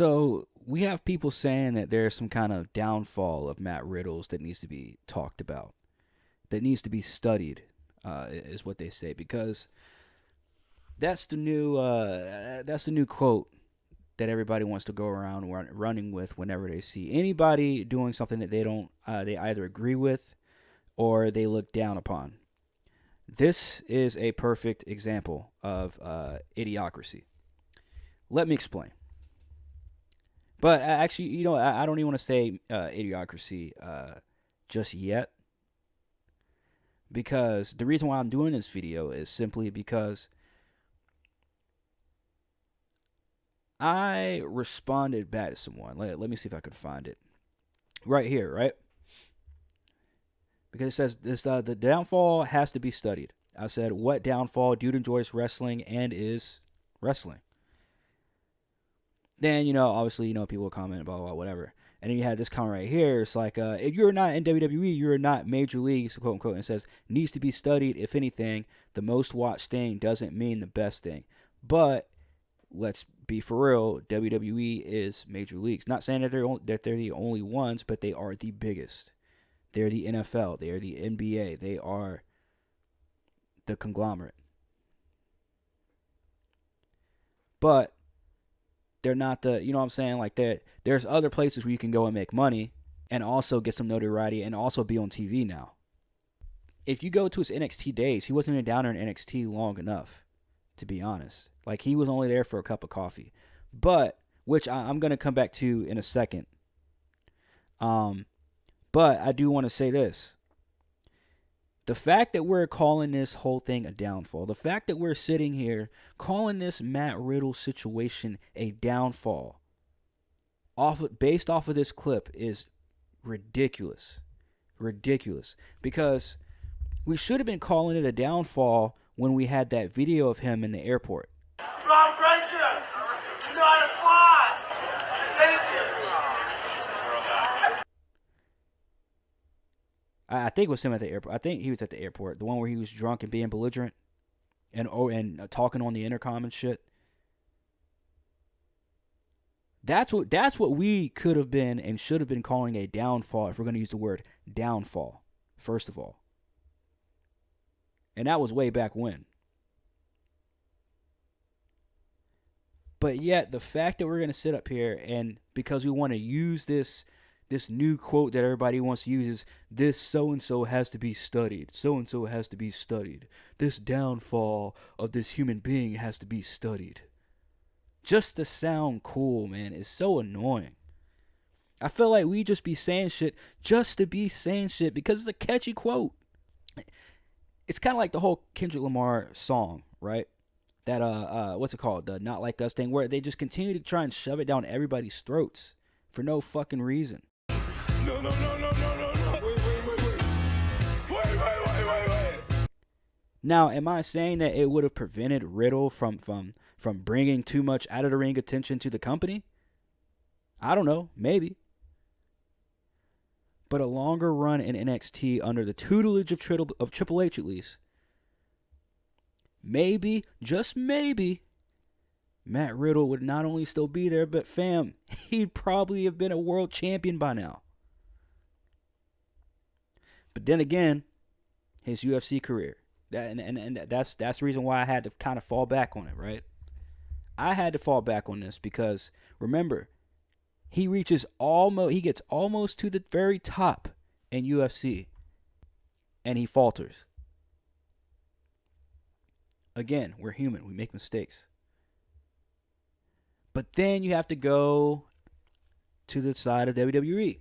So we have people saying that there's some kind of downfall of Matt Riddle's that needs to be talked about, that needs to be studied, is what they say, because that's the new quote that everybody wants to go around running with whenever they see anybody doing something that they either agree with or they look down upon. This is a perfect example of idiocracy. Let me explain. But actually, I don't even want to say idiocracy just yet, because the reason why I'm doing this video is simply because I responded back to someone. Let me see if I can find it. Right here, right? Because it says this: the downfall has to be studied. I said, what downfall? Dude enjoys wrestling and is wrestling. Then, obviously, people will comment, blah, blah, blah, whatever. And then you had this comment right here. It's like, if you're not in WWE, you're not Major League, quote unquote. And it says, needs to be studied. If anything, the most watched thing doesn't mean the best thing. But let's be for real, WWE is Major Leagues. Not saying that they're the only ones, but they are the biggest. They're the NFL. They are the NBA. They are the conglomerate. But they're not the, you know what I'm saying? Like, there's other places where you can go and make money and also get some notoriety and also be on TV now. If you go to his NXT days, he wasn't even down there in NXT long enough, to be honest. Like, he was only there for a cup of coffee. But, which I'm going to come back to in a second. But I do want to say this. The fact that we're calling this whole thing a downfall, the fact that we're sitting here calling this Matt Riddle situation a downfall, based off of this clip, is ridiculous. Ridiculous. Because we should have been calling it a downfall when we had that video of him in the airport. Ron Brencher, not a fly. Thank you. I think it was him at the airport. I think he was at the airport. The one where he was drunk and being belligerent and talking on the intercom and shit. That's what we could have been and should have been calling a downfall, if we're going to use the word downfall, first of all. And that was way back when. But yet, the fact that we're going to sit up here and because we want to use this new quote that everybody wants to use is, this so-and-so has to be studied. So-and-so has to be studied. This downfall of this human being has to be studied. Just to sound cool, man, is so annoying. I feel like we just be saying shit just to be saying shit because it's a catchy quote. It's kind of like the whole Kendrick Lamar song, right? That, what's it called? The Not Like Us thing, where they just continue to try and shove it down everybody's throats for no fucking reason. No. Wait. Now, am I saying that it would have prevented Riddle from bringing too much out of the ring attention to the company? I don't know. Maybe. But a longer run in NXT under the tutelage of Triple H, at least, maybe, just maybe, Matt Riddle would not only still be there, but fam, he'd probably have been a world champion by now. But then again, his UFC career. And that's the reason why I had to kind of fall back on it, right? I had to fall back on this because, remember, he gets almost to the very top in UFC, and he falters. Again, we're human. We make mistakes. But then you have to go to the side of WWE.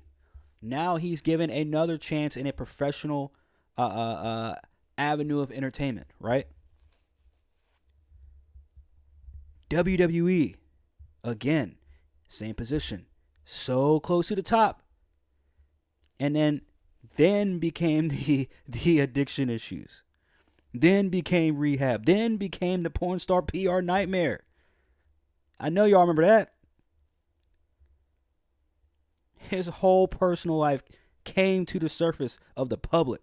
Now he's given another chance in a professional avenue of entertainment, right? WWE, again, same position, so close to the top, and then became the addiction issues, then became rehab, then became the porn star PR nightmare. I know y'all remember that. His whole personal life came to the surface of the public,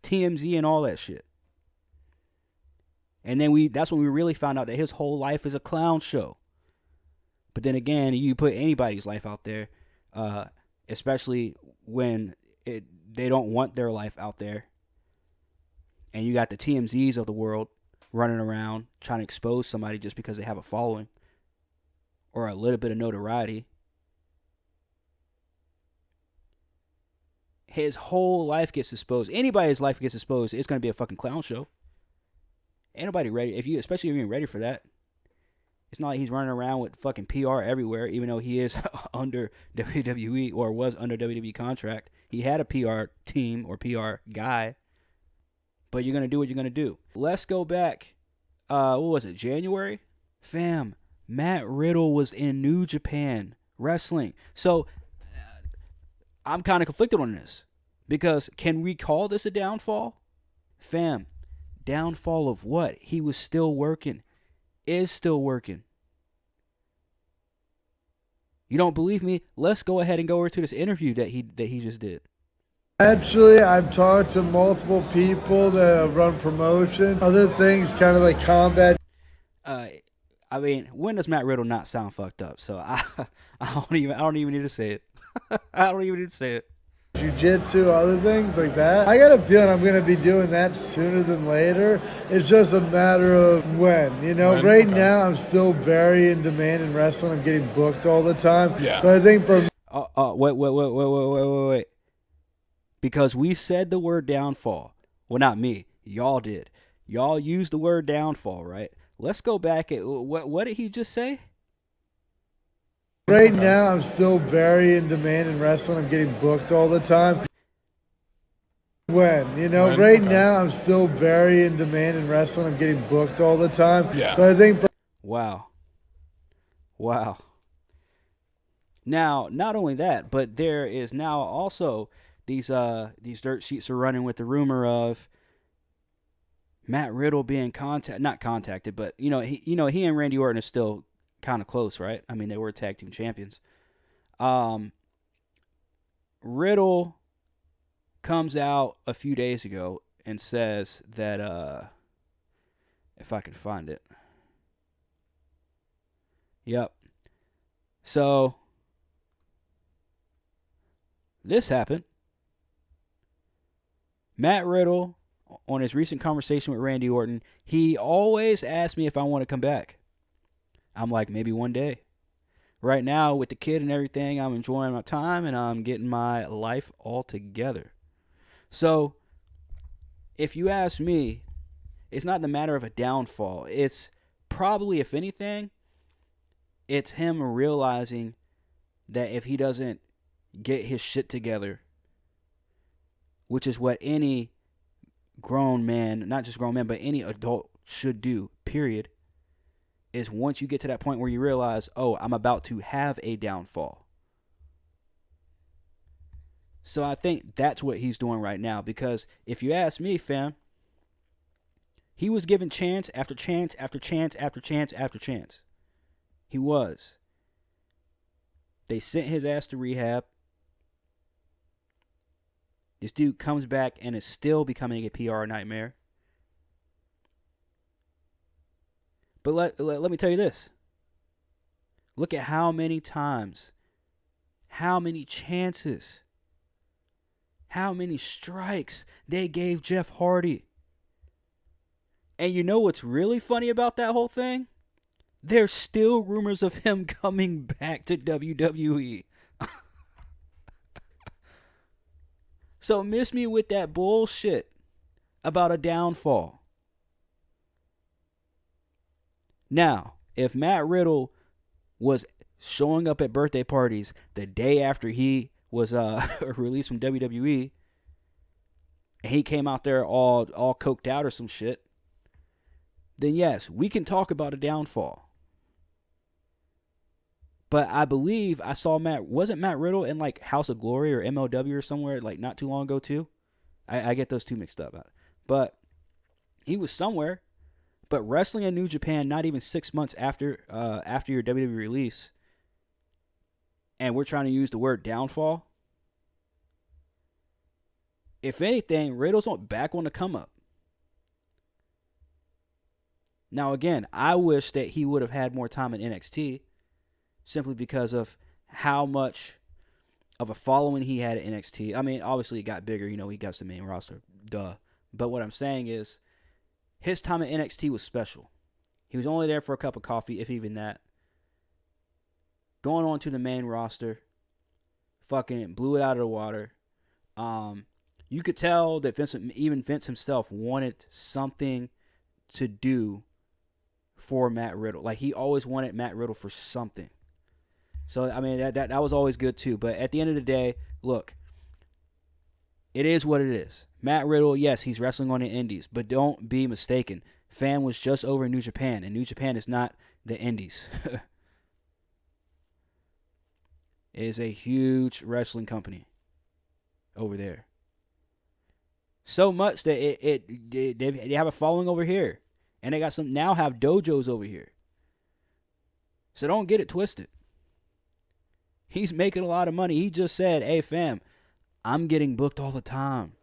TMZ and all that shit. And then that's when we really found out that his whole life is a clown show. But then again, you put anybody's life out there, especially when they don't want their life out there. And you got the TMZs of the world running around trying to expose somebody just because they have a following or a little bit of notoriety. His whole life gets exposed. Anybody's life gets exposed. It's going to be a fucking clown show. Ain't nobody ready. Especially if you're ready for that. It's not like he's running around with fucking PR everywhere, even though he is under WWE or was under WWE contract. He had a PR team or PR guy. But you're going to do what you're going to do. Let's go back. What was it? January? Fam, Matt Riddle was in New Japan wrestling. So I'm kind of conflicted on this. Because can we call this a downfall? Fam, downfall of what? He was still working. Is still working. You don't believe me? Let's go ahead and go over to this interview that he just did. Actually, I've talked to multiple people that have run promotions, other things, kind of like combat. I mean, when does Matt Riddle not sound fucked up? So I don't even need to say it. I don't even need to say it. Jiu-jitsu, other things like that. I got a feeling I'm going to be doing that sooner than later. It's just a matter of when. Right now I'm still very in demand in wrestling. I'm getting booked all the time. Yeah. So I think for wait. Because we said the word downfall. Well, not me. Y'all did. Y'all used the word downfall, right? Let's go back at what did he just say? Right now, I'm still very in demand in wrestling. I'm getting booked all the time. Right now, I'm still very in demand in wrestling. I'm getting booked all the time. Yeah. So I think. Wow. Now, not only that, but there is now also these dirt sheets are running with the rumor of Matt Riddle being not contacted, but he and Randy Orton are still kind of close, right? I mean, they were tag team champions. Riddle comes out a few days ago and says that, if I can find it. Yep. So, this happened. Matt Riddle, on his recent conversation with Randy Orton, he always asked me if I want to come back. I'm like, maybe one day. Right now, with the kid and everything, I'm enjoying my time and I'm getting my life all together. So, if you ask me, it's not the matter of a downfall. It's probably, if anything, it's him realizing that if he doesn't get his shit together, which is what any grown man, not just grown man, but any adult should do, period, is once you get to that point where you realize, oh, I'm about to have a downfall. So I think that's what he's doing right now. Because if you ask me, fam, he was given chance after chance after chance after chance after chance. He was. They sent his ass to rehab. This dude comes back and is still becoming a PR nightmare. But let me tell you this. Look at how many times, how many chances, how many strikes they gave Jeff Hardy. And you know what's really funny about that whole thing? There's still rumors of him coming back to WWE. So miss me with that bullshit about a downfall. Now, if Matt Riddle was showing up at birthday parties the day after he was released from WWE, and he came out there all coked out or some shit, then yes, we can talk about a downfall. But I believe I saw wasn't Matt Riddle in like House of Glory or MLW or somewhere like not too long ago too? I get those two mixed up. But he was somewhere. But wrestling in New Japan not even 6 months after your WWE release, and we're trying to use the word downfall. If anything, Riddle's back on the come up. Now again, I wish that he would have had more time in NXT. simply because of how much of a following he had at NXT. I mean, obviously it got bigger. He got to the main roster. Duh. But what I'm saying is, his time at NXT was special. He was only there for a cup of coffee, if even that. Going on to the main roster, fucking blew it out of the water. You could tell that even Vince himself wanted something to do for Matt Riddle. Like, he always wanted Matt Riddle for something. So, I mean, that was always good too. But at the end of the day, look, it is what it is. Matt Riddle, yes, he's wrestling on the indies, but don't be mistaken. Fan was just over in New Japan, and New Japan is not the indies. It is a huge wrestling company over there. So much that they have a following over here. And they got now have dojos over here. So don't get it twisted. He's making a lot of money. He just said, hey fam, I'm getting booked all the time.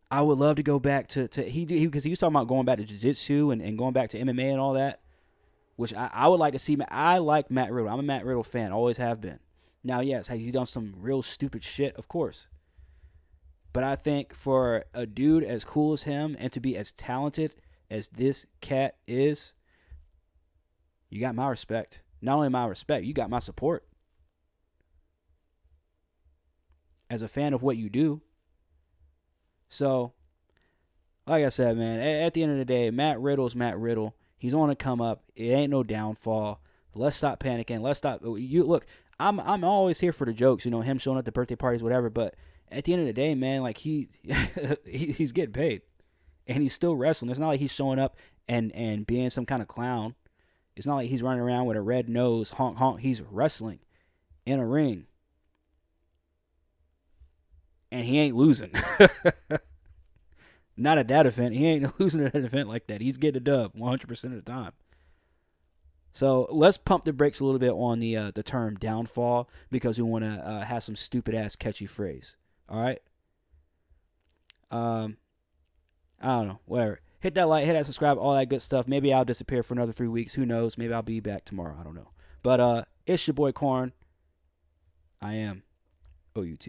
I would love to go back to because he was talking about going back to jiu-jitsu and going back to MMA and all that, which I would like to see. I like Matt Riddle. I'm a Matt Riddle fan, always have been. Now, yes, has he done some real stupid shit? Of course. But I think for a dude as cool as him and to be as talented as this cat is, you got my respect. Not only my respect, you got my support. As a fan of what you do. So, like I said, man, at the end of the day, Matt Riddle's Matt Riddle. He's on a come up. It ain't no downfall. Let's stop panicking. Let's stop. Look, I'm always here for the jokes, him showing up at birthday parties, whatever, but at the end of the day, man, like he's getting paid. And he's still wrestling. It's not like he's showing up and being some kind of clown. It's not like he's running around with a red nose, honk, honk. He's wrestling in a ring. And he ain't losing. Not at that event. He ain't losing at an event like that. He's getting a dub 100% of the time. So let's pump the brakes a little bit on the term downfall because we want to have some stupid-ass catchy phrase. All right? I don't know. Whatever. Hit that like, hit that subscribe, all that good stuff. Maybe I'll disappear for another 3 weeks. Who knows? Maybe I'll be back tomorrow. I don't know. But it's your boy Corn. I am OUT.